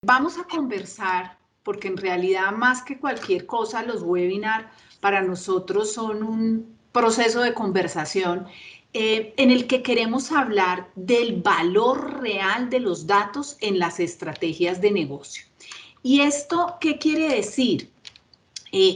Vamos a conversar, porque en realidad más que cualquier cosa, los webinars para nosotros son un proceso de conversación en el que queremos hablar del valor real de los datos en las estrategias de negocio. ¿Y esto qué quiere decir?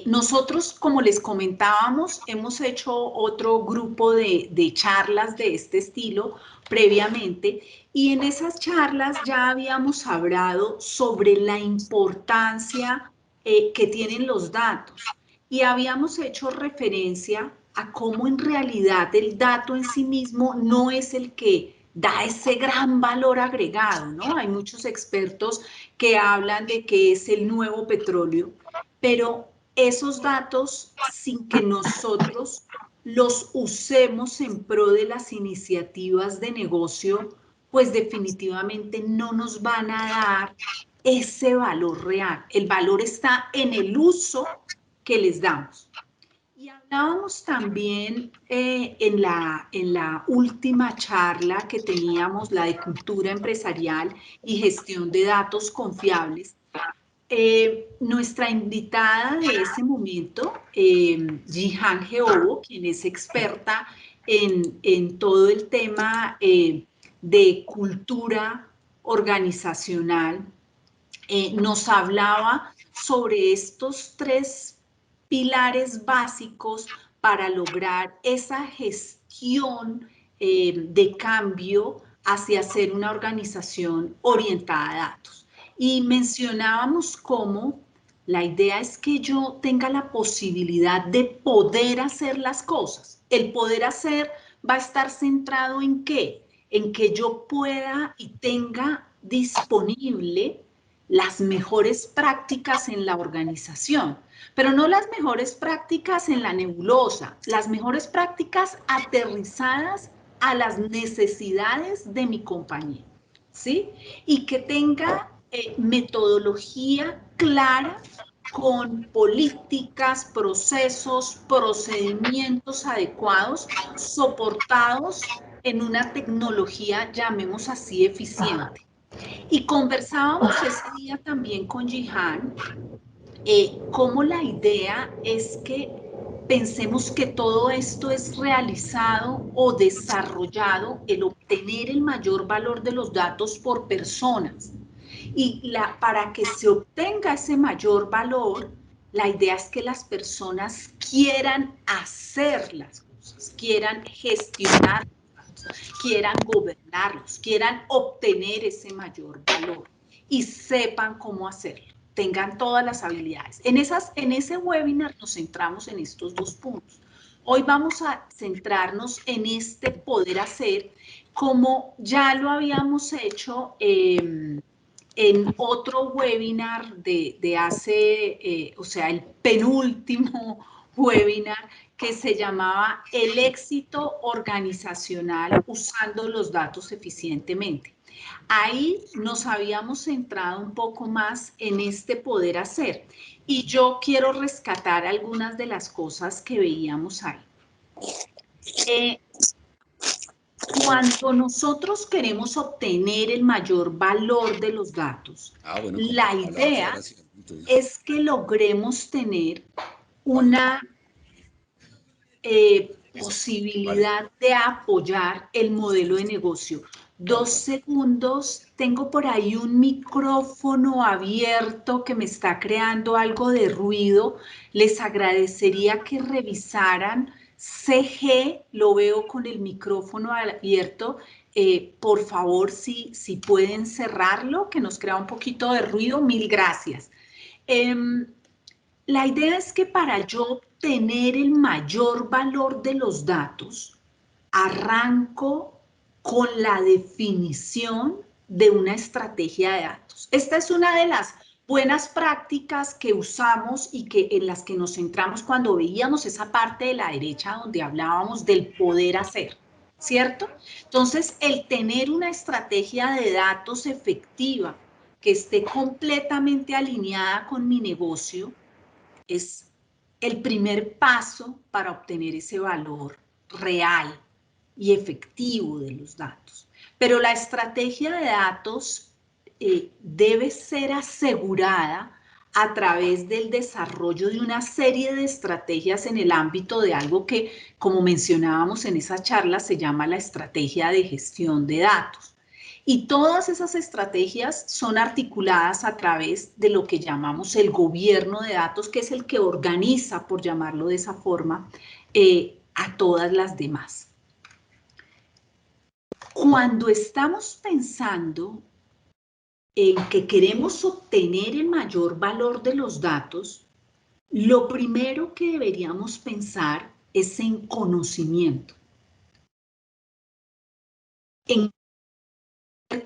Nosotros, como les comentábamos, hemos hecho otro grupo de charlas de este estilo previamente y en esas charlas ya habíamos hablado sobre la importancia que tienen los datos y habíamos hecho referencia a cómo en realidad el dato en sí mismo no es el que da ese gran valor agregado, ¿no? Hay muchos expertos que hablan de que es el nuevo petróleo, pero esos datos, sin que nosotros los usemos en pro de las iniciativas de negocio, pues definitivamente no nos van a dar ese valor real. El valor está en el uso que les damos. Y hablábamos también en la última charla que teníamos, la de cultura empresarial y gestión de datos confiables. Nuestra invitada de ese momento, Jihan Geobo, quien es experta en todo el tema de cultura organizacional, nos hablaba sobre estos tres pilares básicos para lograr esa gestión de cambio hacia ser una organización orientada a datos. Y mencionábamos cómo la idea es que yo tenga la posibilidad de poder hacer las cosas. El poder hacer va a estar centrado en qué? En que yo pueda y tenga disponible las mejores prácticas en la organización, pero no las mejores prácticas en la nebulosa, las mejores prácticas aterrizadas a las necesidades de mi compañía, ¿sí? Y que tenga metodología clara con políticas, procesos, procedimientos adecuados, soportados en una tecnología, llamemos así, eficiente. Y conversábamos ese día también con Jihan, cómo la idea es que pensemos que todo esto es realizado o desarrollado, el obtener el mayor valor de los datos por personas. Y para que se obtenga ese mayor valor, la idea es que las personas quieran hacer las cosas, quieran gestionar, quieran gobernarlos, quieran obtener ese mayor valor y sepan cómo hacerlo, tengan todas las habilidades. En ese webinar nos centramos en estos dos puntos. Hoy vamos a centrarnos en este poder hacer, como ya lo habíamos hecho en otro webinar de hace, o sea, el penúltimo webinar que se llamaba El éxito organizacional usando los datos eficientemente. Ahí nos habíamos centrado un poco más en este poder hacer y yo quiero rescatar algunas de las cosas que veíamos ahí. Cuando nosotros queremos obtener el mayor valor de los datos, bueno, la idea es que logremos tener una posibilidad de apoyar el modelo de negocio. 2 segundos, tengo por ahí un micrófono abierto que me está creando algo de ruido. Les agradecería que revisaran. CG, lo veo con el micrófono abierto. Por favor, si pueden cerrarlo, que nos crea un poquito de ruido. Mil gracias. La idea es que para yo obtener el mayor valor de los datos, arranco con la definición de una estrategia de datos. Esta es una de las buenas prácticas que usamos y en las que nos centramos cuando veíamos esa parte de la derecha donde hablábamos del poder hacer, ¿cierto? Entonces, el tener una estrategia de datos efectiva que esté completamente alineada con mi negocio es el primer paso para obtener ese valor real y efectivo de los datos. Pero la estrategia de datos debe ser asegurada a través del desarrollo de una serie de estrategias en el ámbito de algo que, como mencionábamos en esa charla, se llama la estrategia de gestión de datos. Y todas esas estrategias son articuladas a través de lo que llamamos el gobierno de datos, que es el que organiza, por llamarlo de esa forma, a todas las demás. Cuando estamos pensando en que queremos obtener el mayor valor de los datos, lo primero que deberíamos pensar es en conocimiento. ¿En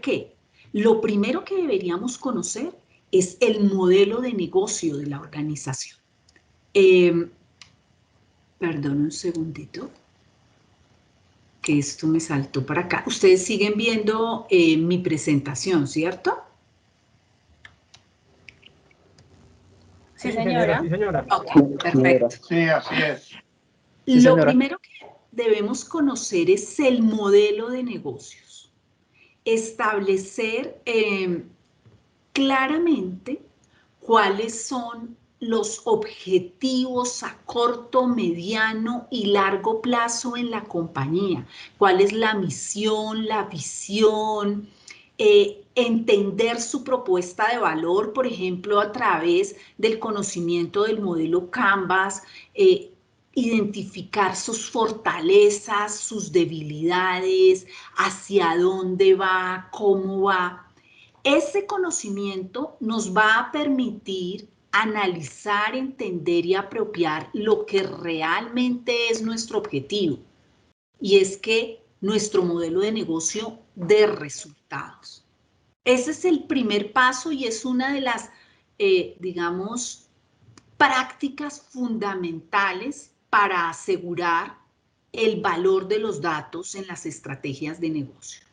qué? Lo primero que deberíamos conocer es el modelo de negocio de la organización. Perdón un segundito, que esto me saltó para acá. Ustedes siguen viendo mi presentación, ¿cierto? Sí, señora. Sí, señora. Ok, perfecto. Sí, así es. Lo primero que debemos conocer es el modelo de negocios. Establecer claramente cuáles son los objetivos a corto, mediano y largo plazo en la compañía. ¿Cuál es la misión, la visión? Entender su propuesta de valor, por ejemplo, a través del conocimiento del modelo Canvas, identificar sus fortalezas, sus debilidades, hacia dónde va, cómo va. Ese conocimiento nos va a permitir analizar, entender y apropiar lo que realmente es nuestro objetivo. Y es que nuestro modelo de negocio dé resultados. Ese es el primer paso y es una de las, digamos, prácticas fundamentales para asegurar el valor de los datos en las estrategias de negocio.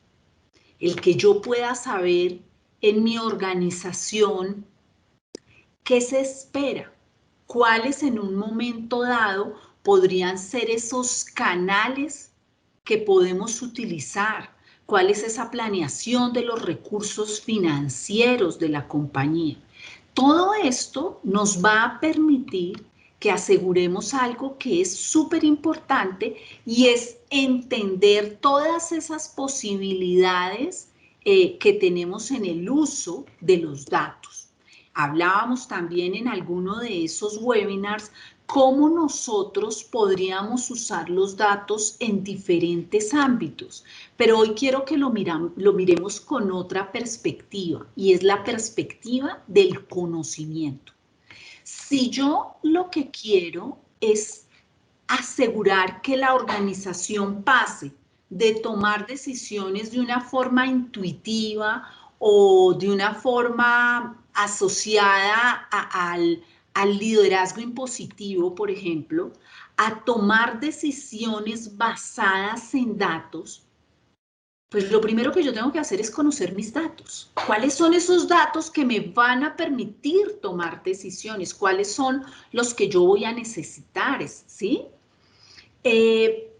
El que yo pueda saber en mi organización qué se espera, cuáles en un momento dado podrían ser esos canales que podemos utilizar, cuál es esa planeación de los recursos financieros de la compañía. Todo esto nos va a permitir que aseguremos algo que es súper importante y es entender todas esas posibilidades que tenemos en el uso de los datos. Hablábamos también en alguno de esos webinars cómo nosotros podríamos usar los datos en diferentes ámbitos, pero hoy quiero que lo miremos con otra perspectiva y es la perspectiva del conocimiento. Si yo lo que quiero es asegurar que la organización pase de tomar decisiones de una forma intuitiva o de una forma asociada al liderazgo impositivo, por ejemplo, a tomar decisiones basadas en datos, pues lo primero que yo tengo que hacer es conocer mis datos. ¿Cuáles son esos datos que me van a permitir tomar decisiones? ¿Cuáles son los que yo voy a necesitar? ¿Sí?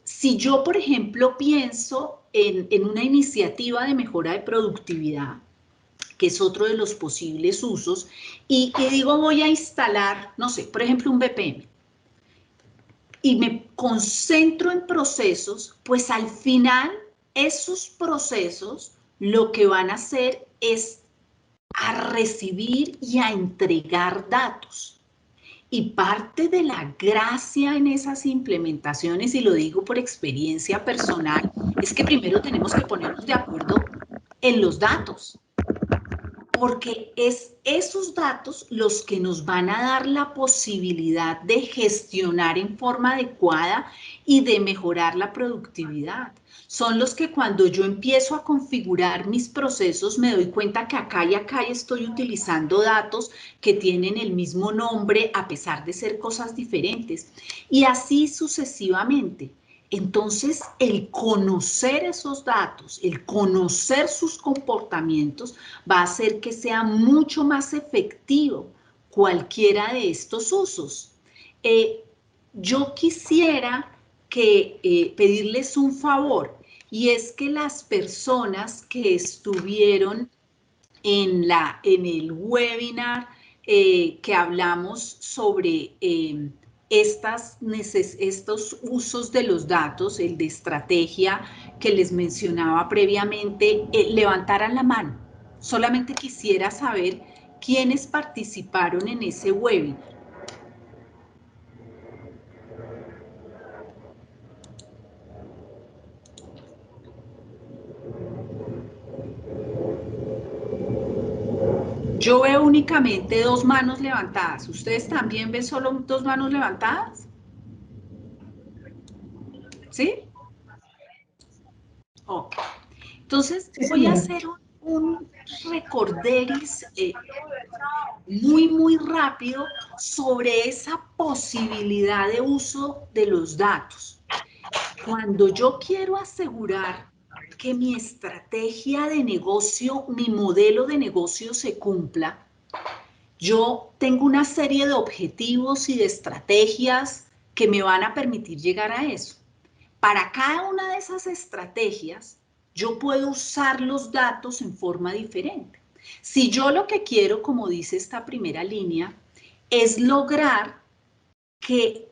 Si yo, por ejemplo, pienso en una iniciativa de mejora de productividad, que es otro de los posibles usos, y digo voy a instalar, no sé, por ejemplo, un BPM, y me concentro en procesos, pues al final esos procesos lo que van a hacer es a recibir y a entregar datos. Y parte de la gracia en esas implementaciones, y lo digo por experiencia personal, es que primero tenemos que ponernos de acuerdo en los datos, porque es esos datos los que nos van a dar la posibilidad de gestionar en forma adecuada y de mejorar la productividad. Son los que cuando yo empiezo a configurar mis procesos me doy cuenta que acá y acá estoy utilizando datos que tienen el mismo nombre a pesar de ser cosas diferentes. Y así sucesivamente. Entonces, el conocer esos datos, el conocer sus comportamientos, va a hacer que sea mucho más efectivo cualquiera de estos usos. Yo quisiera pedirles un favor, y es que las personas que estuvieron en el webinar que hablamos sobre estos usos de los datos, el de estrategia que les mencionaba previamente, levantaran la mano. Solamente quisiera saber quiénes participaron en ese webinar. Yo veo únicamente 2 manos levantadas. ¿Ustedes también ven solo 2 manos levantadas? ¿Sí? Ok. Entonces, Sí, voy a señora. hacer un recorderis muy rápido sobre esa posibilidad de uso de los datos. Cuando yo quiero asegurar que mi estrategia de negocio, mi modelo de negocio se cumpla, yo tengo una serie de objetivos y de estrategias que me van a permitir llegar a eso. Para cada una de esas estrategias, yo puedo usar los datos en forma diferente. Si yo lo que quiero, como dice esta primera línea, es lograr que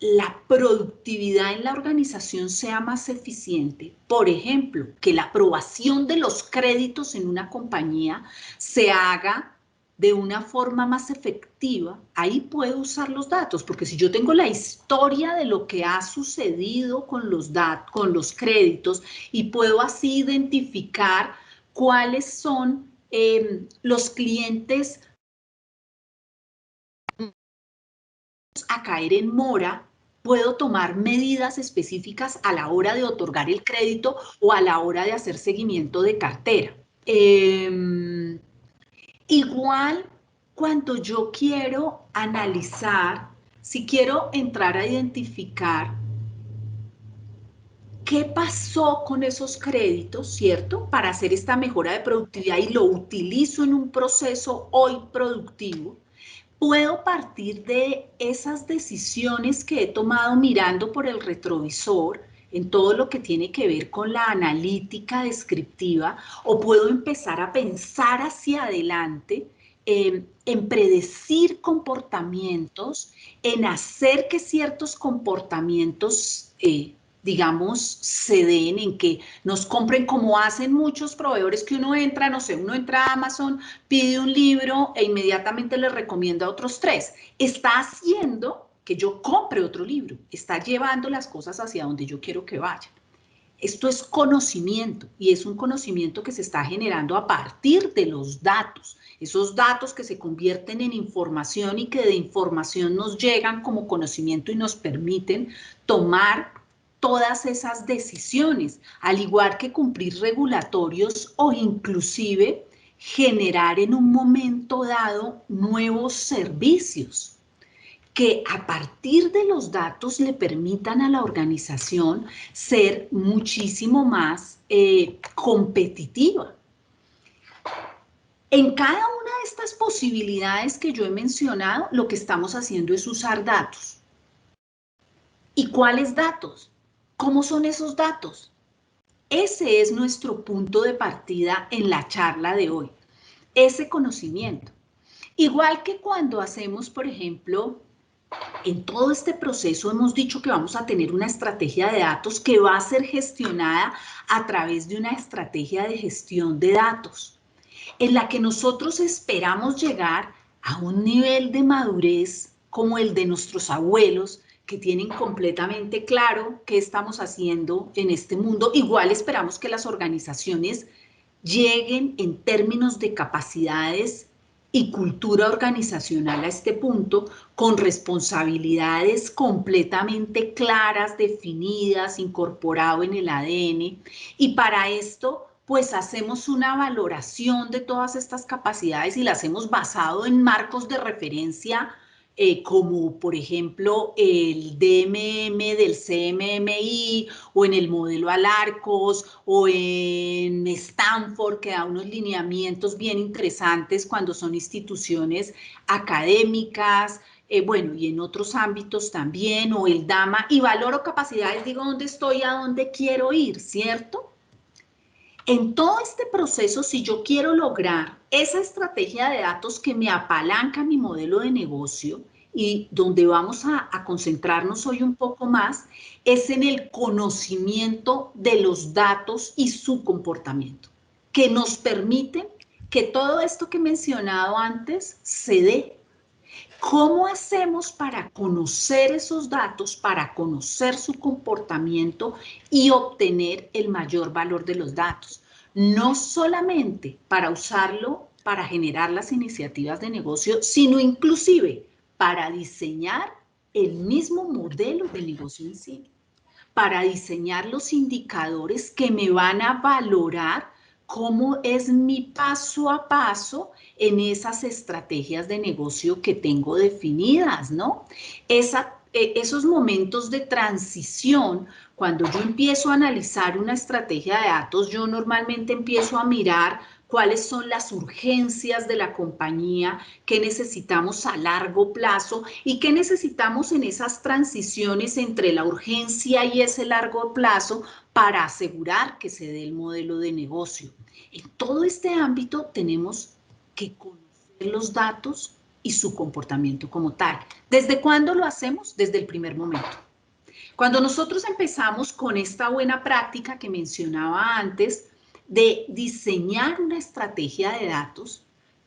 la productividad en la organización sea más eficiente, por ejemplo, que la aprobación de los créditos en una compañía se haga de una forma más efectiva, ahí puedo usar los datos, porque si yo tengo la historia de lo que ha sucedido con los créditos y puedo así identificar cuáles son los clientes a caer en mora, puedo tomar medidas específicas a la hora de otorgar el crédito o a la hora de hacer seguimiento de cartera. Igual cuando yo quiero analizar, si quiero entrar a identificar qué pasó con esos créditos, ¿cierto? Para hacer esta mejora de productividad y lo utilizo en un proceso hoy productivo, puedo partir de esas decisiones que he tomado mirando por el retrovisor en todo lo que tiene que ver con la analítica descriptiva, o puedo empezar a pensar hacia adelante en predecir comportamientos, en hacer que ciertos comportamientos digamos, se den, en que nos compren como hacen muchos proveedores que uno entra, no sé, uno entra a Amazon, pide un libro e inmediatamente le recomienda a otros 3. Está haciendo que yo compre otro libro, está llevando las cosas hacia donde yo quiero que vayan. Esto es conocimiento y es un conocimiento que se está generando a partir de los datos, esos datos que se convierten en información y que de información nos llegan como conocimiento y nos permiten tomar todas esas decisiones, al igual que cumplir regulatorios o inclusive generar en un momento dado nuevos servicios que a partir de los datos le permitan a la organización ser muchísimo más competitiva. En cada una de estas posibilidades que yo he mencionado, lo que estamos haciendo es usar datos. ¿Y cuáles datos? ¿Cómo son esos datos? Ese es nuestro punto de partida en la charla de hoy, ese conocimiento. Igual que cuando hacemos, por ejemplo, en todo este proceso hemos dicho que vamos a tener una estrategia de datos que va a ser gestionada a través de una estrategia de gestión de datos, en la que nosotros esperamos llegar a un nivel de madurez como el de nuestros abuelos, que tienen completamente claro qué estamos haciendo en este mundo. Igual esperamos que las organizaciones lleguen en términos de capacidades y cultura organizacional a este punto, con responsabilidades completamente claras, definidas, incorporado en el ADN. Y para esto, pues hacemos una valoración de todas estas capacidades y las hemos basado en marcos de referencia como por ejemplo el DMM del CMMI o en el modelo Alarcos o en Stanford, que da unos lineamientos bien interesantes cuando son instituciones académicas, bueno, y en otros ámbitos también, o el DAMA, y valoro capacidades, digo dónde estoy, a dónde quiero ir, ¿cierto? En todo este proceso, si yo quiero lograr esa estrategia de datos que me apalanca mi modelo de negocio y donde vamos a concentrarnos hoy un poco más, es en el conocimiento de los datos y su comportamiento, que nos permiten que todo esto que he mencionado antes se dé. ¿Cómo hacemos para conocer esos datos, para conocer su comportamiento y obtener el mayor valor de los datos? No solamente para usarlo para generar las iniciativas de negocio, sino inclusive para diseñar el mismo modelo de negocio en sí, para diseñar los indicadores que me van a valorar cómo es mi paso a paso en esas estrategias de negocio que tengo definidas, ¿no? Esos momentos de transición, cuando yo empiezo a analizar una estrategia de datos, yo normalmente empiezo a mirar cuáles son las urgencias de la compañía, qué necesitamos a largo plazo y qué necesitamos en esas transiciones entre la urgencia y ese largo plazo para asegurar que se dé el modelo de negocio. En todo este ámbito tenemos que conocer los datos y su comportamiento como tal. ¿Desde cuándo lo hacemos? Desde el primer momento. Cuando nosotros empezamos con esta buena práctica que mencionaba antes de diseñar una estrategia de datos,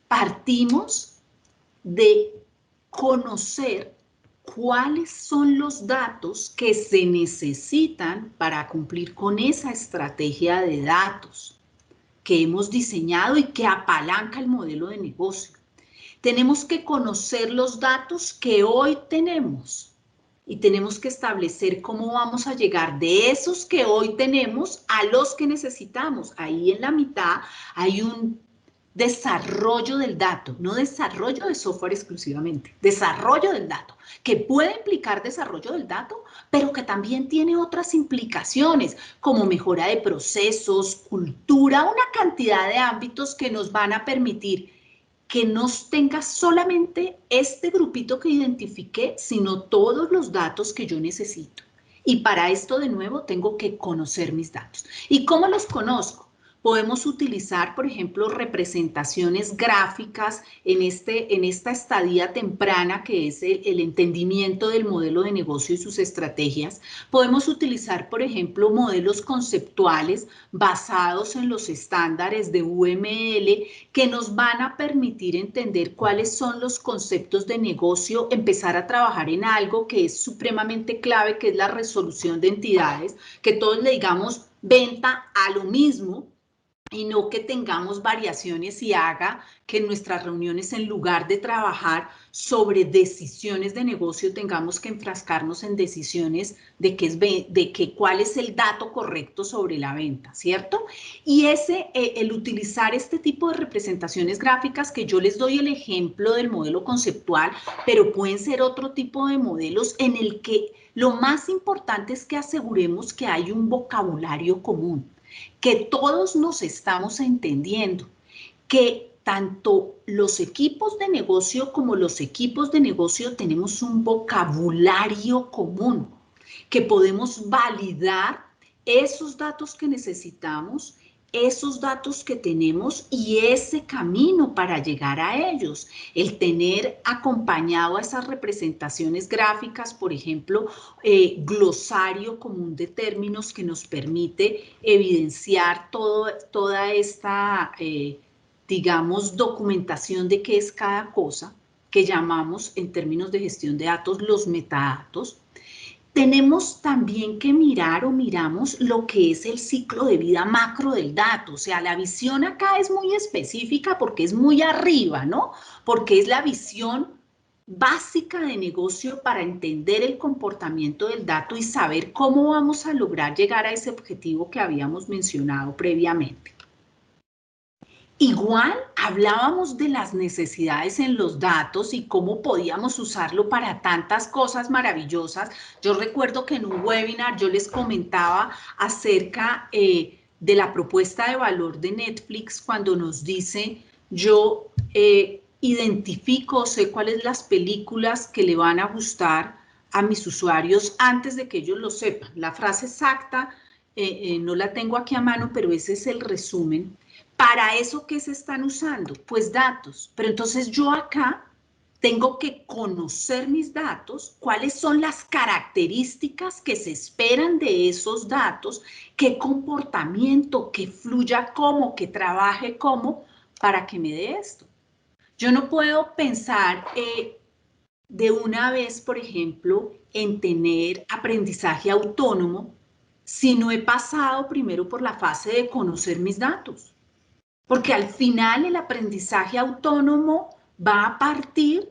partimos de conocer cuáles son los datos que se necesitan para cumplir con esa estrategia de datos que hemos diseñado y que apalanca el modelo de negocio. Tenemos que conocer los datos que hoy tenemos y tenemos que establecer cómo vamos a llegar de esos que hoy tenemos a los que necesitamos. Ahí en la mitad hay un desarrollo del dato, no desarrollo de software exclusivamente, desarrollo del dato, que puede implicar desarrollo del dato, pero que también tiene otras implicaciones, como mejora de procesos, cultura, una cantidad de ámbitos que nos van a permitir que no tenga solamente este grupito que identifiqué, sino todos los datos que yo necesito. Y para esto, de nuevo, tengo que conocer mis datos. ¿Y cómo los conozco? Podemos utilizar, por ejemplo, representaciones gráficas en esta estadía temprana que es el entendimiento del modelo de negocio y sus estrategias. Podemos utilizar, por ejemplo, modelos conceptuales basados en los estándares de UML que nos van a permitir entender cuáles son los conceptos de negocio, empezar a trabajar en algo que es supremamente clave, que es la resolución de entidades, que todos le digamos venta a lo mismo, y no que tengamos variaciones y haga que en nuestras reuniones, en lugar de trabajar sobre decisiones de negocio, tengamos que enfrascarnos en decisiones de cuál es el dato correcto sobre la venta, ¿cierto? Y el utilizar este tipo de representaciones gráficas, que yo les doy el ejemplo del modelo conceptual, pero pueden ser otro tipo de modelos en el que lo más importante es que aseguremos que hay un vocabulario común, que todos nos estamos entendiendo, que tanto los equipos de negocio como los equipos de negocio tenemos un vocabulario común, que podemos validar esos datos que necesitamos, esos datos que tenemos y ese camino para llegar a ellos. El tener acompañado a esas representaciones gráficas, por ejemplo, glosario común de términos que nos permite evidenciar toda esta, digamos, documentación de qué es cada cosa, que llamamos en términos de gestión de datos los metadatos. Tenemos también que mirar o miramos lo que es el ciclo de vida macro del dato. O sea, la visión acá es muy específica porque es muy arriba, ¿no? Porque es la visión básica de negocio para entender el comportamiento del dato y saber cómo vamos a lograr llegar a ese objetivo que habíamos mencionado previamente. Igual hablábamos de las necesidades en los datos y cómo podíamos usarlo para tantas cosas maravillosas. Yo recuerdo que en un webinar yo les comentaba acerca de la propuesta de valor de Netflix cuando nos dice, yo identifico, sé cuáles las películas que le van a gustar a mis usuarios antes de que ellos lo sepan. La frase exacta no la tengo aquí a mano, pero ese es el resumen. ¿Para eso qué se están usando? Pues datos. Pero entonces yo acá tengo que conocer mis datos, cuáles son las características que se esperan de esos datos, qué comportamiento, que fluya cómo, que trabaje cómo, para que me dé esto. Yo no puedo pensar de una vez, por ejemplo, en tener aprendizaje autónomo si no he pasado primero por la fase de conocer mis datos. Porque al final el aprendizaje autónomo va a partir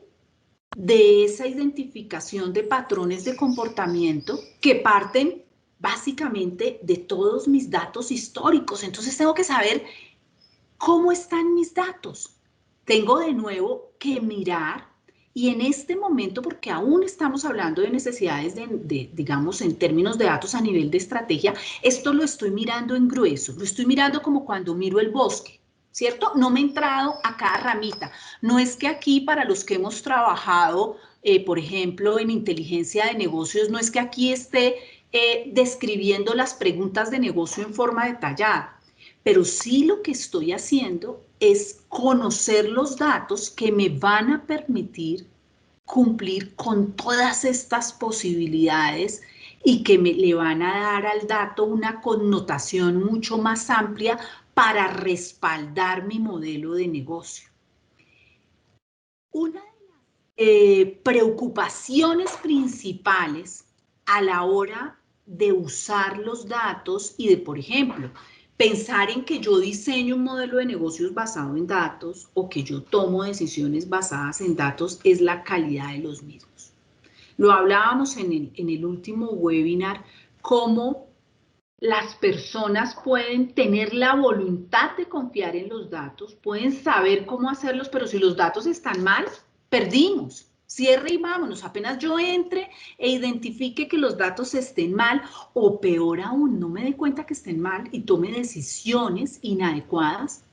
de esa identificación de patrones de comportamiento que parten básicamente de todos mis datos históricos. Entonces tengo que saber cómo están mis datos. Tengo de nuevo que mirar y en este momento, porque aún estamos hablando de necesidades digamos, en términos de datos a nivel de estrategia, esto lo estoy mirando en grueso, lo estoy mirando como cuando miro el bosque, ¿cierto? No me he entrado a cada ramita. No es que aquí, para los que hemos trabajado, por ejemplo, en inteligencia de negocios, no es que aquí esté describiendo las preguntas de negocio en forma detallada, pero sí lo que estoy haciendo es conocer los datos que me van a permitir cumplir con todas estas posibilidades y que le van a dar al dato una connotación mucho más amplia para respaldar mi modelo de negocio. Una de las preocupaciones principales a la hora de usar los datos y de, por ejemplo, pensar en que yo diseño un modelo de negocios basado en datos o que yo tomo decisiones basadas en datos es la calidad de los mismos. Lo hablábamos en el último webinar, cómo las personas pueden tener la voluntad de confiar en los datos, pueden saber cómo hacerlos, pero si los datos están mal, perdimos. Cierre y vámonos. Apenas yo entre e identifique que los datos estén mal, o peor aún, no me dé cuenta que estén mal y tome decisiones inadecuadas,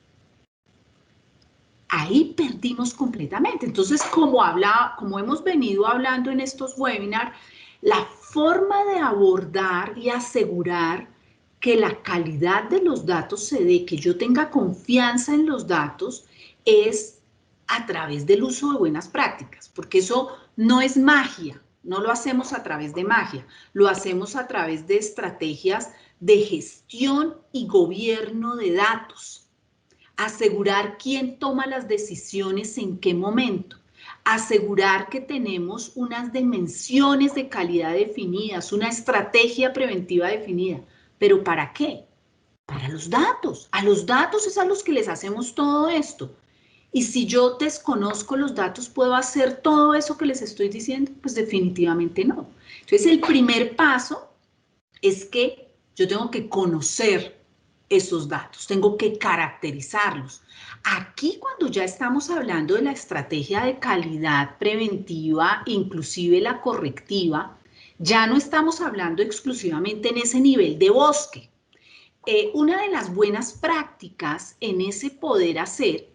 ahí perdimos completamente. Entonces, como hemos venido hablando en estos webinars, la forma de abordar y asegurar que la calidad de los datos se dé, que yo tenga confianza en los datos, es a través del uso de buenas prácticas, porque eso no es magia, no lo hacemos a través de magia, lo hacemos a través de estrategias de gestión y gobierno de datos. Asegurar quién toma las decisiones en qué momento, asegurar que tenemos unas dimensiones de calidad definidas, una estrategia preventiva definida. ¿Pero para qué? Para los datos. A los datos es a los que les hacemos todo esto. Y si yo desconozco los datos, ¿puedo hacer todo eso que les estoy diciendo? Pues definitivamente no. Entonces el primer paso es que yo tengo que conocer esos datos, tengo que caracterizarlos. Aquí, cuando ya estamos hablando de la estrategia de calidad preventiva, inclusive la correctiva, ya no estamos hablando exclusivamente en ese nivel de bosque. Una de las buenas prácticas en ese poder hacer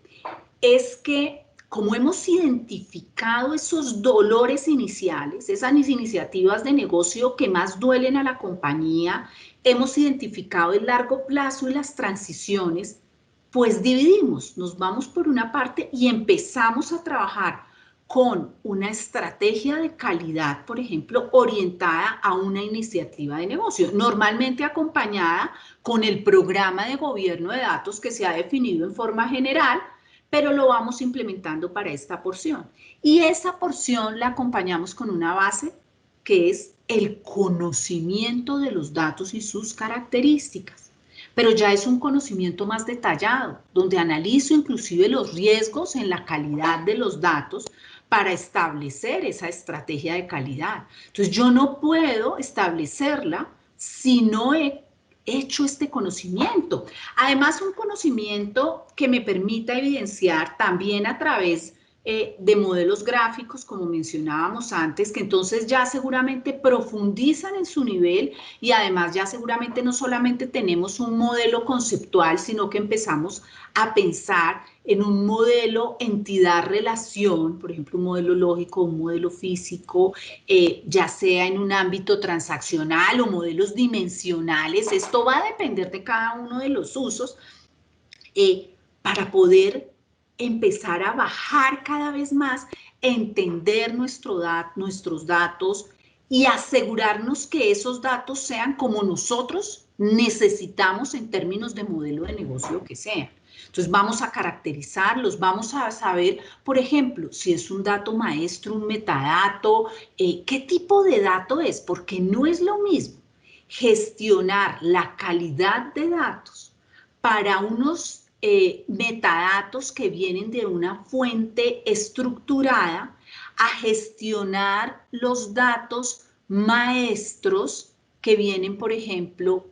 es que, como hemos identificado esos dolores iniciales, esas iniciativas de negocio que más duelen a la compañía, hemos identificado el largo plazo y las transiciones, pues dividimos, nos vamos por una parte y empezamos a trabajar con una estrategia de calidad, por ejemplo, orientada a una iniciativa de negocio, normalmente acompañada con el programa de gobierno de datos que se ha definido en forma general, pero lo vamos implementando para esta porción. Y esa porción la acompañamos con una base que es el conocimiento de los datos y sus características. Pero ya es un conocimiento más detallado, donde analizo inclusive los riesgos en la calidad de los datos para establecer esa estrategia de calidad. Entonces, yo no puedo establecerla si no he hecho este conocimiento. Además, un conocimiento que me permita evidenciar también a través de modelos gráficos, como mencionábamos antes, que entonces ya seguramente profundizan en su nivel y además ya seguramente no solamente tenemos un modelo conceptual, sino que empezamos a pensar en un modelo entidad-relación, por ejemplo, un modelo lógico, un modelo físico, ya sea en un ámbito transaccional o modelos dimensionales. Esto va a depender de cada uno de los usos para poder empezar a bajar cada vez más, entender nuestros datos y asegurarnos que esos datos sean como nosotros necesitamos en términos de modelo de negocio que sean. Entonces vamos a caracterizarlos, vamos a saber, por ejemplo, si es un dato maestro, un metadato, qué tipo de dato es, porque no es lo mismo gestionar la calidad de datos para unos metadatos que vienen de una fuente estructurada a gestionar los datos maestros que vienen, por ejemplo,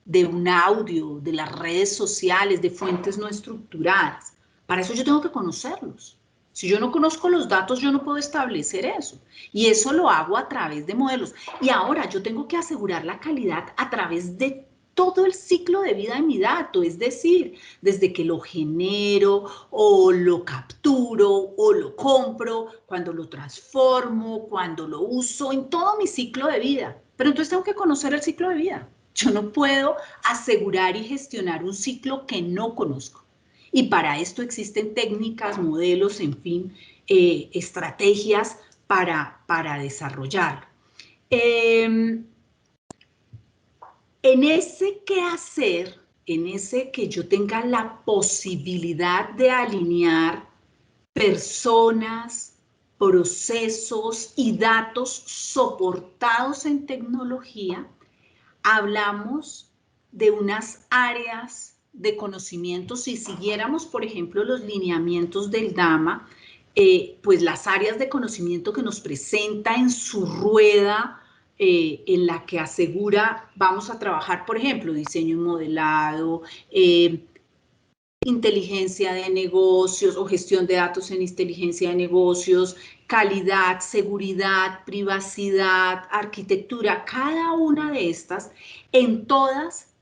de un audio, de las redes sociales, de fuentes no estructuradas. Para eso yo tengo que conocerlos. Si yo no conozco los datos, yo no puedo establecer eso. Y eso lo hago a través de modelos. Y ahora yo tengo que asegurar la calidad a través de todo el ciclo de vida de mi dato, es decir, desde que lo genero o lo capturo o lo compro, cuando lo transformo, cuando lo uso, en todo mi ciclo de vida. Pero entonces tengo que conocer el ciclo de vida. Yo no puedo asegurar y gestionar un ciclo que no conozco. Y para esto existen técnicas, modelos, en fin, estrategias para desarrollarlo. En ese qué hacer, en ese que yo tenga la posibilidad de alinear personas, procesos y datos soportados en tecnología, hablamos de unas áreas de conocimiento. Si siguiéramos, por ejemplo, los lineamientos del DAMA, pues las áreas de conocimiento que nos presenta en su rueda, en la que asegura, vamos a trabajar, por ejemplo, diseño y modelado, inteligencia de negocios o gestión de datos en inteligencia de negocios, calidad, seguridad, privacidad, arquitectura, cada una de estas, en todas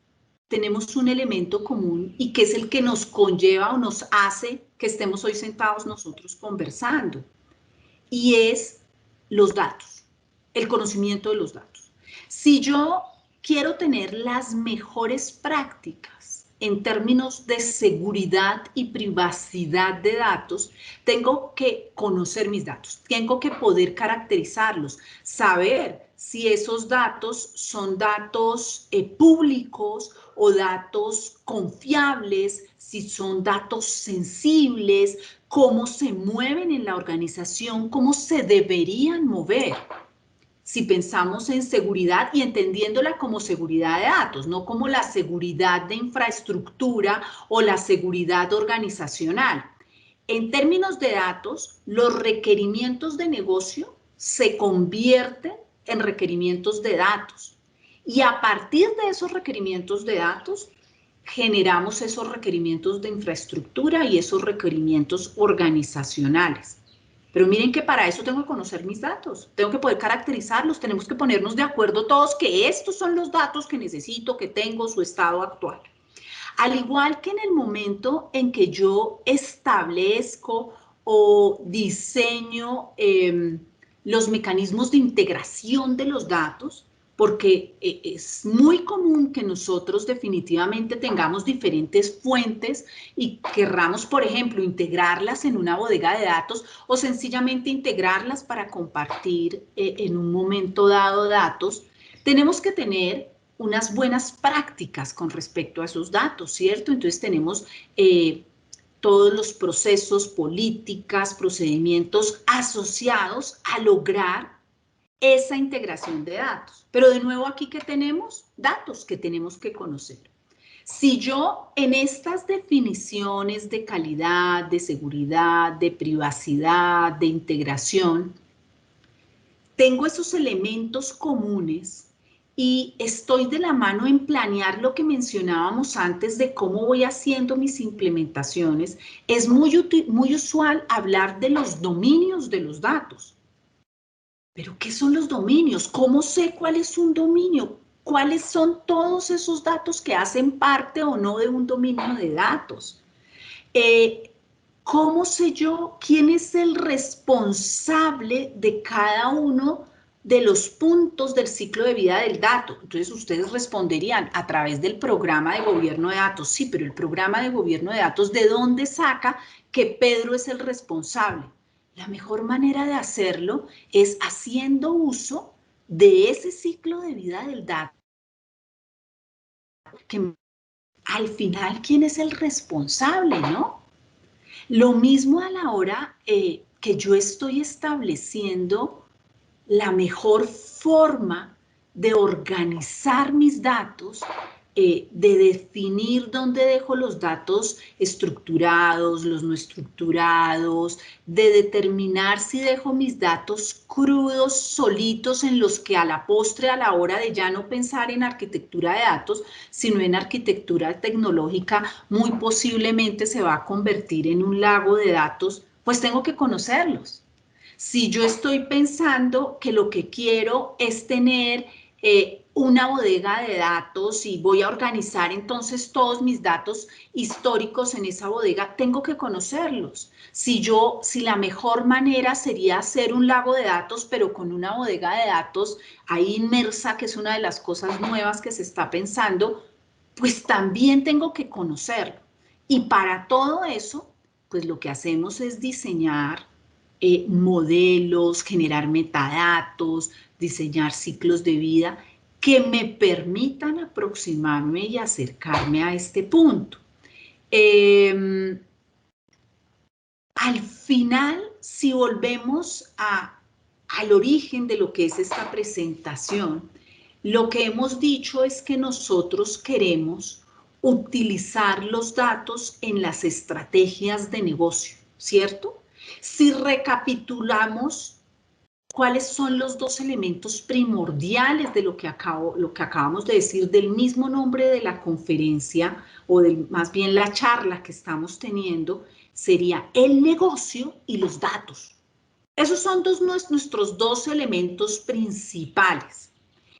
tenemos un elemento común y que es el que nos conlleva o nos hace que estemos hoy sentados nosotros conversando, y es los datos, el conocimiento de los datos. Si yo quiero tener las mejores prácticas en términos de seguridad y privacidad de datos, tengo que conocer mis datos, tengo que poder caracterizarlos, saber si esos datos son datos públicos o datos confiables, si son datos sensibles, cómo se mueven en la organización, cómo se deberían mover. Si pensamos en seguridad y entendiéndola como seguridad de datos, no como la seguridad de infraestructura o la seguridad organizacional. En términos de datos, los requerimientos de negocio se convierten en requerimientos de datos. Y a partir de esos requerimientos de datos, generamos esos requerimientos de infraestructura y esos requerimientos organizacionales. Pero miren que para eso tengo que conocer mis datos, tengo que poder caracterizarlos, tenemos que ponernos de acuerdo todos que estos son los datos que necesito, que tengo, su estado actual. Al igual que en el momento en que yo establezco o diseño los mecanismos de integración de los datos, porque es muy común que nosotros definitivamente tengamos diferentes fuentes y querramos, por ejemplo, integrarlas en una bodega de datos o sencillamente integrarlas para compartir en un momento dado datos. Tenemos que tener unas buenas prácticas con respecto a esos datos, ¿cierto? Entonces tenemos todos los procesos, políticas, procedimientos asociados a lograr esa integración de datos. Pero de nuevo aquí, ¿qué tenemos? Datos que tenemos que conocer. Si yo en estas definiciones de calidad, de seguridad, de privacidad, de integración, tengo esos elementos comunes y estoy de la mano en planear lo que mencionábamos antes de cómo voy haciendo mis implementaciones, es muy usual hablar de los dominios de los datos. ¿Pero qué son los dominios? ¿Cómo sé cuál es un dominio? ¿Cuáles son todos esos datos que hacen parte o no de un dominio de datos? ¿Cómo sé yo quién es el responsable de cada uno de los puntos del ciclo de vida del dato? Entonces ustedes responderían a través del programa de gobierno de datos. Sí, pero el programa de gobierno de datos, ¿de dónde saca que Pedro es el responsable? La mejor manera de hacerlo es haciendo uso de ese ciclo de vida del dato, que al final, ¿quién es el responsable, no? Lo mismo a la hora que yo estoy estableciendo la mejor forma de organizar mis datos, de definir dónde dejo los datos estructurados, los no estructurados, de determinar si dejo mis datos crudos, solitos, en los que a la postre, a la hora de ya no pensar en arquitectura de datos, sino en arquitectura tecnológica, muy posiblemente se va a convertir en un lago de datos, pues tengo que conocerlos. Si yo estoy pensando que lo que quiero es tener una bodega de datos y voy a organizar entonces todos mis datos históricos en esa bodega, tengo que conocerlos. Si la mejor manera sería hacer un lago de datos, pero con una bodega de datos ahí inmersa, que es una de las cosas nuevas que se está pensando, pues también tengo que conocerlo. Y para todo eso, pues lo que hacemos es diseñar modelos, generar metadatos, diseñar ciclos de vida que me permitan aproximarme y acercarme a este punto. Al final, si volvemos al origen de lo que es esta presentación, lo que hemos dicho es que nosotros queremos utilizar los datos en las estrategias de negocio, ¿cierto? Si recapitulamos cuáles son los dos elementos primordiales de lo que acabamos de decir, del mismo nombre de la conferencia, o más bien la charla que estamos teniendo, sería el negocio y los datos. Esos son nuestros dos elementos principales.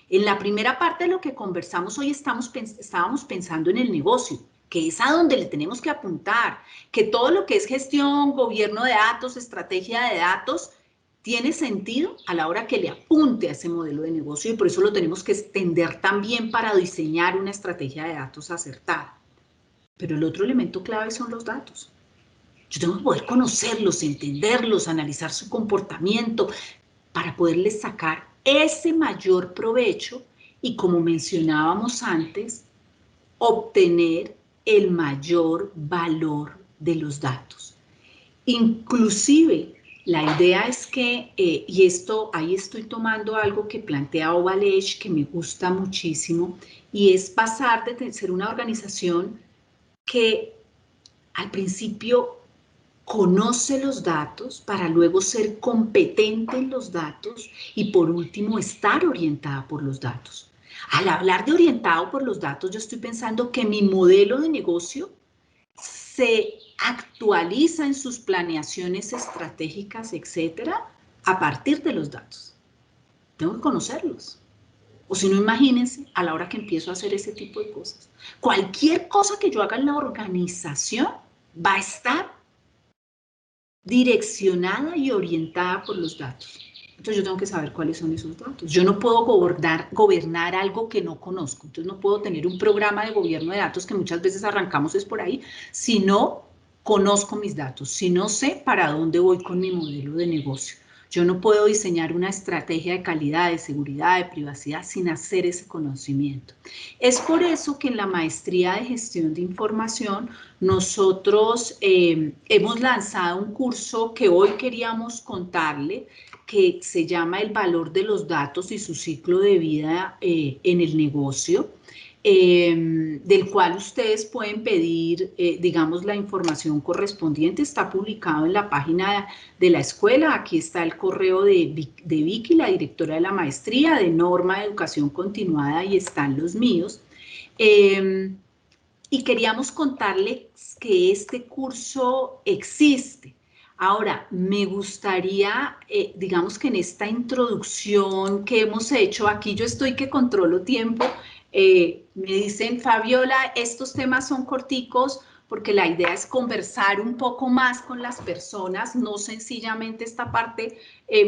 En la primera parte de lo que conversamos hoy estábamos pensando en el negocio, que es a donde le tenemos que apuntar, que todo lo que es gestión, gobierno de datos, estrategia de datos, tiene sentido a la hora que le apunte a ese modelo de negocio, y por eso lo tenemos que extender también para diseñar una estrategia de datos acertada. Pero el otro elemento clave son los datos. Yo tengo que poder conocerlos, entenderlos, analizar su comportamiento para poderles sacar ese mayor provecho y, como mencionábamos antes, obtener el mayor valor de los datos. Inclusive, la idea es que, y ahí estoy tomando algo que plantea Ovalech, que me gusta muchísimo, y es pasar de ser una organización que al principio conoce los datos para luego ser competente en los datos y, por último, estar orientada por los datos. Al hablar de orientado por los datos, yo estoy pensando que mi modelo de negocio se actualiza en sus planeaciones estratégicas, etcétera, a partir de los datos. Tengo que conocerlos. O si no, imagínense a la hora que empiezo a hacer ese tipo de cosas. Cualquier cosa que yo haga en la organización va a estar direccionada y orientada por los datos. Entonces yo tengo que saber cuáles son esos datos. Yo no puedo gobernar algo que no conozco. Entonces no puedo tener un programa de gobierno de datos, que muchas veces arrancamos es por ahí, si no conozco mis datos, si no sé para dónde voy con mi modelo de negocio. Yo no puedo diseñar una estrategia de calidad, de seguridad, de privacidad sin hacer ese conocimiento. Es por eso que en la maestría de gestión de información nosotros hemos lanzado un curso que hoy queríamos contarle, que se llama El valor de los datos y su ciclo de vida en el negocio. del cual ustedes pueden pedir, digamos, la información correspondiente. Está publicado en la página de la escuela. Aquí está el correo de Vicky, la directora de la maestría, de Norma de Educación Continuada, y están los míos. Y queríamos contarles que este curso existe. Ahora, me gustaría, digamos que en esta introducción que hemos hecho, aquí yo estoy que controlo tiempo, me dicen, Fabiola, estos temas son corticos porque la idea es conversar un poco más con las personas, no sencillamente esta parte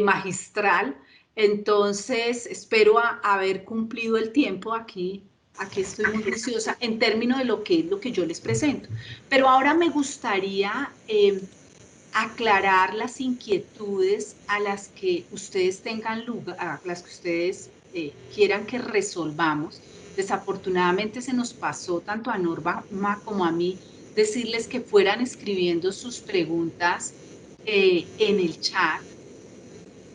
magistral. Entonces, espero haber cumplido el tiempo aquí. Aquí estoy muy juiciosa en términos de lo que yo les presento. Pero ahora me gustaría aclarar las inquietudes a las que ustedes tengan lugar, a las que ustedes quieran que resolvamos. Desafortunadamente se nos pasó tanto a Norma como a mí decirles que fueran escribiendo sus preguntas en el chat,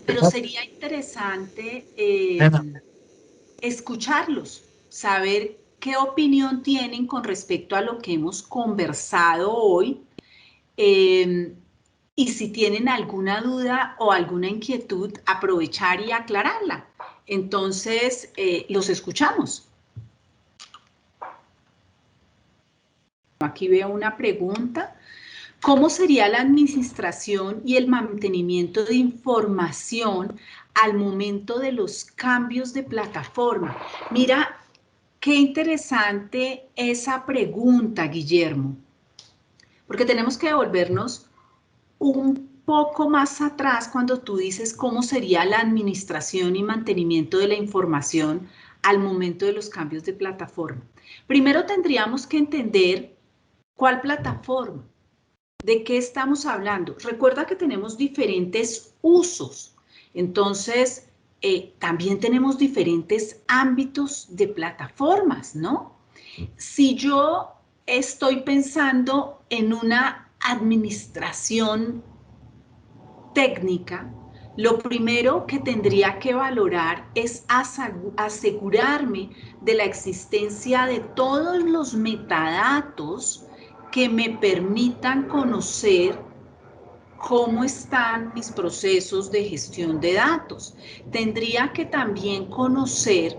pero sería interesante escucharlos, saber qué opinión tienen con respecto a lo que hemos conversado hoy, y si tienen alguna duda o alguna inquietud, aprovechar y aclararla. Entonces, los escuchamos. Aquí veo una pregunta. ¿Cómo sería la administración y el mantenimiento de información al momento de los cambios de plataforma? Mira, qué interesante esa pregunta, Guillermo, porque tenemos que devolvernos un poco más atrás cuando tú dices cómo sería la administración y mantenimiento de la información al momento de los cambios de plataforma. Primero tendríamos que entender cuál plataforma, de qué estamos hablando. Recuerda que tenemos diferentes usos, entonces también tenemos diferentes ámbitos de plataformas, ¿no? Si yo estoy pensando en una administración técnica, lo primero que tendría que valorar es asegurarme de la existencia de todos los metadatos que me permitan conocer cómo están mis procesos de gestión de datos. Tendría que también conocer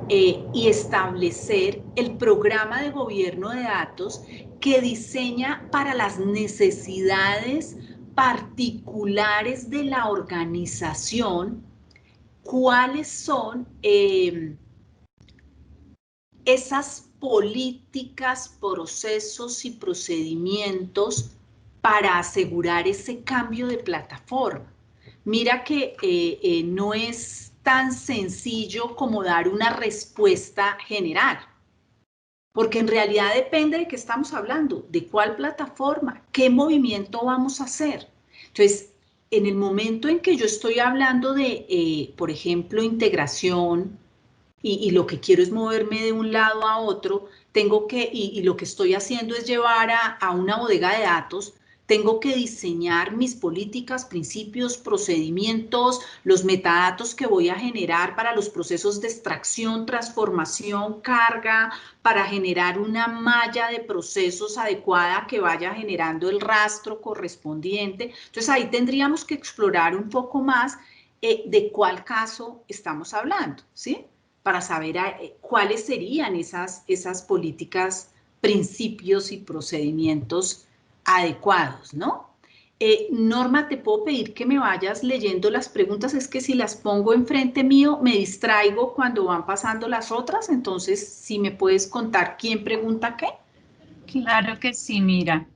y establecer el programa de gobierno de datos que diseña para las necesidades particulares de la organización, cuáles son esas políticas, procesos y procedimientos para asegurar ese cambio de plataforma. Mira que no es tan sencillo como dar una respuesta general, porque en realidad depende de qué estamos hablando, de cuál plataforma, qué movimiento vamos a hacer. Entonces, en el momento en que yo estoy hablando de, por ejemplo, integración, y lo que quiero es moverme de un lado a otro, tengo que, y lo que estoy haciendo es llevar a una bodega de datos, tengo que diseñar mis políticas, principios, procedimientos, los metadatos que voy a generar para los procesos de extracción, transformación, carga, para generar una malla de procesos adecuada que vaya generando el rastro correspondiente. Entonces ahí tendríamos que explorar un poco más de cuál caso estamos hablando, ¿sí? Para saber cuáles serían esas políticas, principios y procedimientos adecuados, ¿no? Norma, te puedo pedir que me vayas leyendo las preguntas, es que si las pongo enfrente mío me distraigo cuando van pasando las otras, entonces si me puedes contar quién pregunta qué. Claro que sí, mira.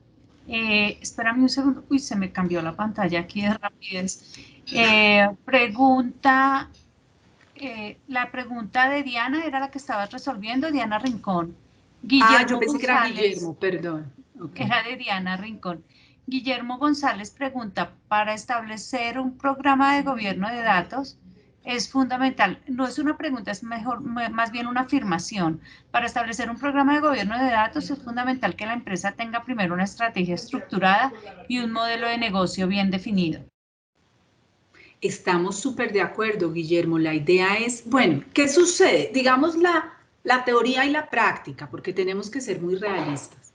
Espérame un segundo. Uy, se me cambió la pantalla aquí de rapidez. La pregunta de Diana era la que estabas resolviendo, Diana Rincón. Guillermo yo pensé González, que era Guillermo, perdón. Okay. Era de Diana Rincón. Guillermo González pregunta, para establecer un programa de gobierno de datos, es fundamental, no es una pregunta, es más bien una afirmación. Para establecer un programa de gobierno de datos es fundamental que la empresa tenga primero una estrategia estructurada y un modelo de negocio bien definido. Estamos súper de acuerdo, Guillermo. La idea es, bueno, ¿qué sucede? Digamos, la teoría y la práctica, porque tenemos que ser muy realistas.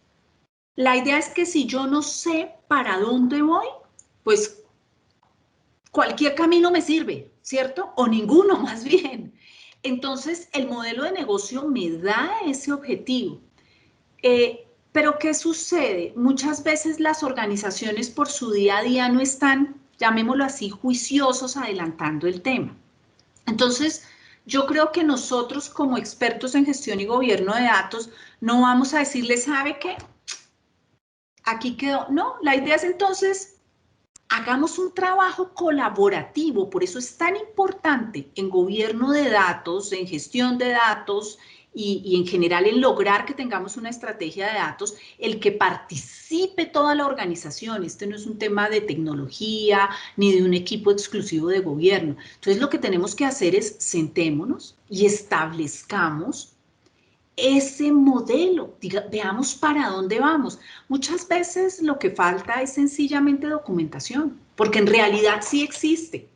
La idea es que si yo no sé para dónde voy, pues cualquier camino me sirve, ¿cierto? O ninguno, más bien. Entonces, el modelo de negocio me da ese objetivo. Pero ¿qué sucede? Muchas veces las organizaciones por su día a día no están, llamémoslo así, juiciosos adelantando el tema. Entonces, yo creo que nosotros como expertos en gestión y gobierno de datos no vamos a decirle, ¿sabe qué? Aquí quedó. No, la idea es entonces, hagamos un trabajo colaborativo. Por eso es tan importante en gobierno de datos, en gestión de datos y en general en lograr que tengamos una estrategia de datos, el que participe toda la organización. Este no es un tema de tecnología ni de un equipo exclusivo de gobierno. Entonces lo que tenemos que hacer es sentémonos y establezcamos ese modelo, veamos para dónde vamos. Muchas veces lo que falta es sencillamente documentación, porque en realidad sí existe.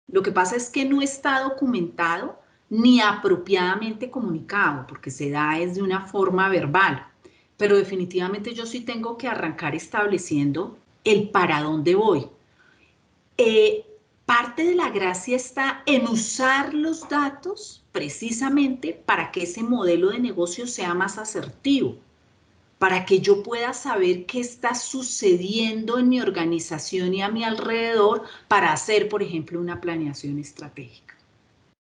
Lo que pasa es que no está documentado ni apropiadamente comunicado, porque se da de una forma verbal. Pero definitivamente yo sí tengo que arrancar estableciendo el para dónde voy. Parte de la gracia está en usar los datos precisamente para que ese modelo de negocio sea más asertivo, para que yo pueda saber qué está sucediendo en mi organización y a mi alrededor para hacer, por ejemplo, una planeación estratégica.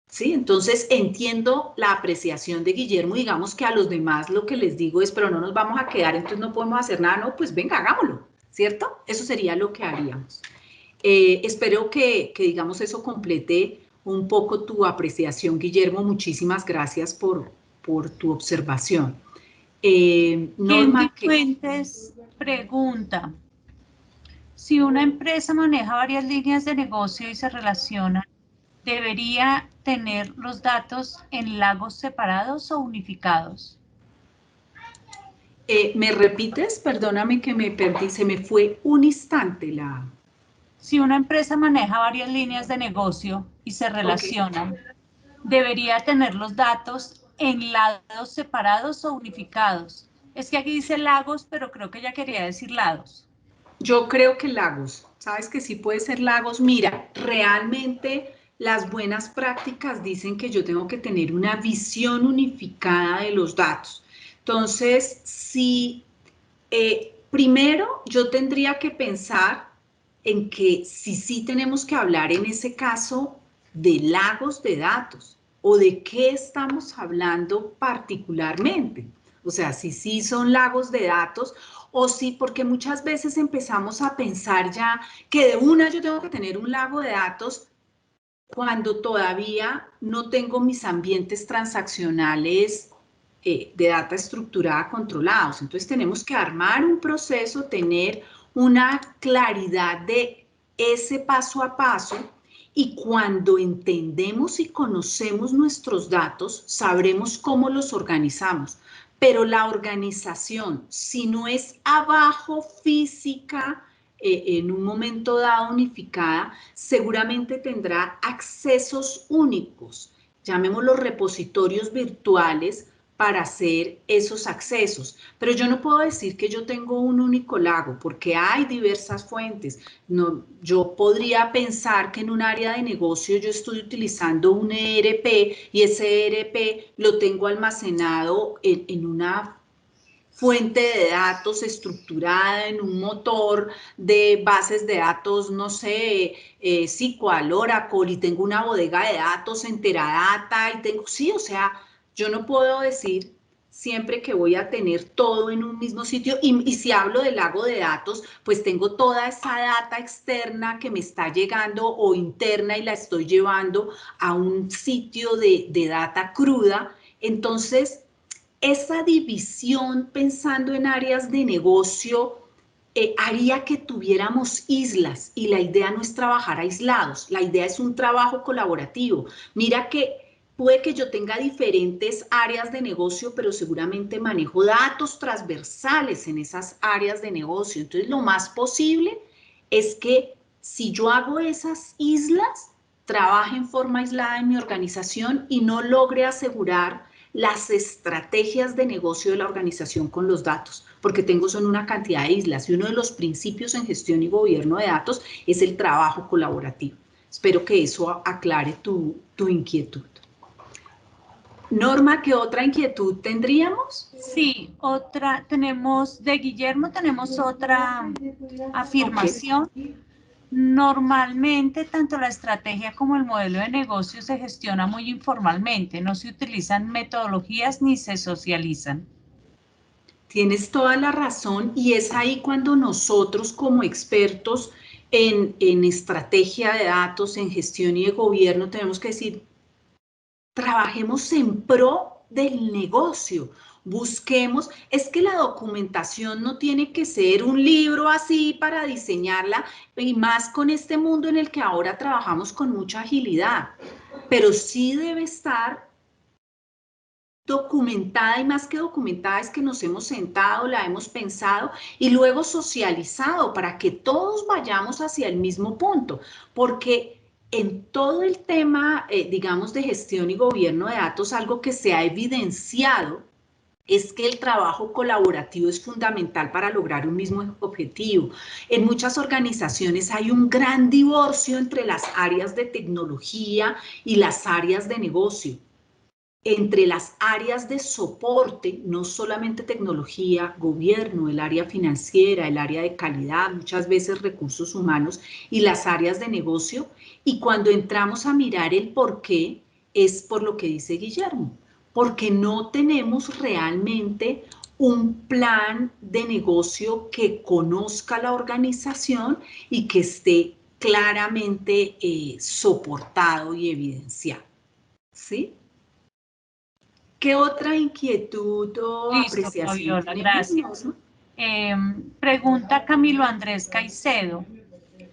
¿Sí? Entonces entiendo la apreciación de Guillermo, digamos que a los demás lo que les digo es, pero no nos vamos a quedar, entonces no podemos hacer nada, no, pues venga, hagámoslo, ¿cierto? Eso sería lo que haríamos. Espero que, digamos, eso complete un poco tu apreciación, Guillermo. Muchísimas gracias por tu observación. Norma Fuentes pregunta, si una empresa maneja varias líneas de negocio y se relacionan, ¿debería tener los datos en lagos separados o unificados? ¿Me repites? Perdóname que me perdí, se me fue un instante la... Si una empresa maneja varias líneas de negocio y se relacionan, ¿debería tener los datos en lagos separados o unificados? Es que aquí dice lagos, pero creo que ella quería decir lados. Yo creo que lagos, sabes que sí puede ser lagos. Mira, realmente las buenas prácticas dicen que yo tengo que tener una visión unificada de los datos. Entonces, si primero yo tendría que pensar en que sí tenemos que hablar en ese caso de lagos de datos o de qué estamos hablando particularmente. O sea, si sí son lagos de datos o sí, porque muchas veces empezamos a pensar ya que de una yo tengo que tener un lago de datos cuando todavía no tengo mis ambientes transaccionales de data estructurada controlados. Entonces tenemos que armar un proceso, tener una claridad de ese paso a paso y cuando entendemos y conocemos nuestros datos, sabremos cómo los organizamos. Pero la organización, si no es abajo física, en un momento dado unificada, seguramente tendrá accesos únicos, llamémoslos repositorios virtuales, para hacer esos accesos. Pero yo no puedo decir que yo tengo un único lago, porque hay diversas fuentes. No, yo podría pensar que en un área de negocio yo estoy utilizando un ERP y ese ERP lo tengo almacenado en una fuente de datos estructurada en un motor de bases de datos, no sé, SQL, Oracle, y tengo una bodega de datos en Teradata, y tengo, sí, o sea, yo no puedo decir siempre que voy a tener todo en un mismo sitio, y si hablo del lago de datos, pues tengo toda esa data externa que me está llegando o interna y la estoy llevando a un sitio de data cruda. Entonces, esa división pensando en áreas de negocio haría que tuviéramos islas y la idea no es trabajar aislados, la idea es un trabajo colaborativo. Mira que puede que yo tenga diferentes áreas de negocio, pero seguramente manejo datos transversales en esas áreas de negocio. Entonces, lo más posible es que si yo hago esas islas, trabaje en forma aislada en mi organización y no logre asegurar las estrategias de negocio de la organización con los datos, porque son una cantidad de islas y uno de los principios en gestión y gobierno de datos es el trabajo colaborativo. Espero que eso aclare tu inquietud. Norma, ¿qué otra inquietud tendríamos? Sí, tenemos de Guillermo, tenemos otra afirmación. Okay. Normalmente, tanto la estrategia como el modelo de negocio se gestiona muy informalmente, no se utilizan metodologías ni se socializan. Tienes toda la razón y es ahí cuando nosotros como expertos en estrategia de datos, en gestión y de gobierno tenemos que decir, trabajemos en pro del negocio, busquemos, es que la documentación no tiene que ser un libro así para diseñarla, y más con este mundo en el que ahora trabajamos con mucha agilidad, pero sí debe estar documentada, y más que documentada es que nos hemos sentado, la hemos pensado y luego socializado para que todos vayamos hacia el mismo punto, porque en todo el tema, digamos, de gestión y gobierno de datos, algo que se ha evidenciado es que el trabajo colaborativo es fundamental para lograr un mismo objetivo. En muchas organizaciones hay un gran divorcio entre las áreas de tecnología y las áreas de negocio. Entre las áreas de soporte, no solamente tecnología, gobierno, el área financiera, el área de calidad, muchas veces recursos humanos y las áreas de negocio. Y cuando entramos a mirar el por qué, es por lo que dice Guillermo, porque no tenemos realmente un plan de negocio que conozca la organización y que esté claramente soportado y evidenciado. ¿Sí? ¿Qué otra inquietud o apreciación Fabiola, gracias. Pregunta Camilo Andrés Caicedo.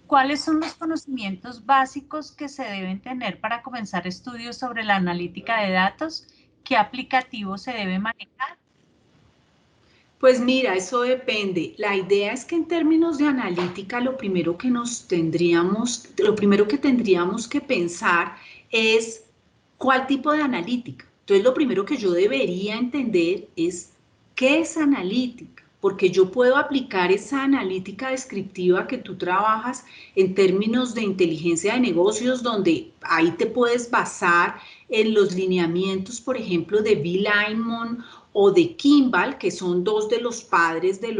¿Cuáles son los conocimientos básicos que se deben tener para comenzar estudios sobre la analítica de datos? ¿Qué aplicativo se debe manejar? Pues mira, eso depende. La idea es que en términos de analítica, lo primero que tendríamos que pensar es cuál tipo de analítica. Entonces, lo primero que yo debería entender es qué es analítica, porque yo puedo aplicar esa analítica descriptiva que tú trabajas en términos de inteligencia de negocios, donde ahí te puedes basar en los lineamientos, por ejemplo, de Bill Aymon o de Kimball, que son dos de los padres de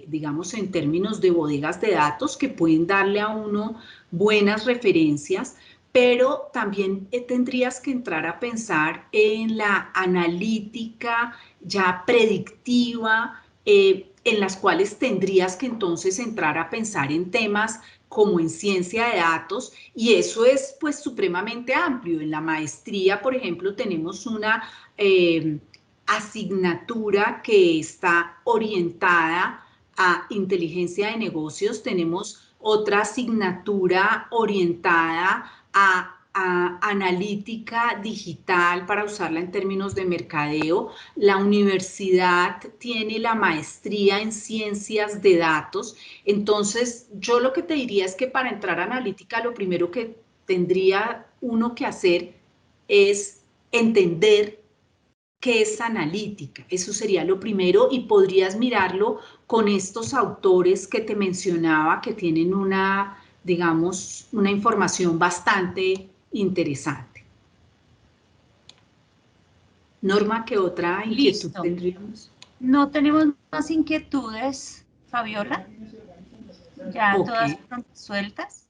digamos, en términos de bodegas de datos, que pueden darle a uno buenas referencias, pero también tendrías que entrar a pensar en la analítica ya predictiva, en las cuales tendrías que entonces entrar a pensar en temas como en ciencia de datos, y eso es pues supremamente amplio. En la maestría, por ejemplo, tenemos una asignatura que está orientada a inteligencia de negocios, tenemos otra asignatura orientada a analítica digital para usarla en términos de mercadeo. La universidad tiene la maestría en ciencias de datos. Entonces, yo lo que te diría es que para entrar a analítica, lo primero que tendría uno que hacer es entender qué es analítica. Eso sería lo primero, y podrías mirarlo con estos autores que te mencionaba, que tienen digamos, una información bastante interesante. Norma, ¿qué otra inquietud tendríamos? No tenemos más inquietudes, Fabiola. Ya todas fueron resueltas.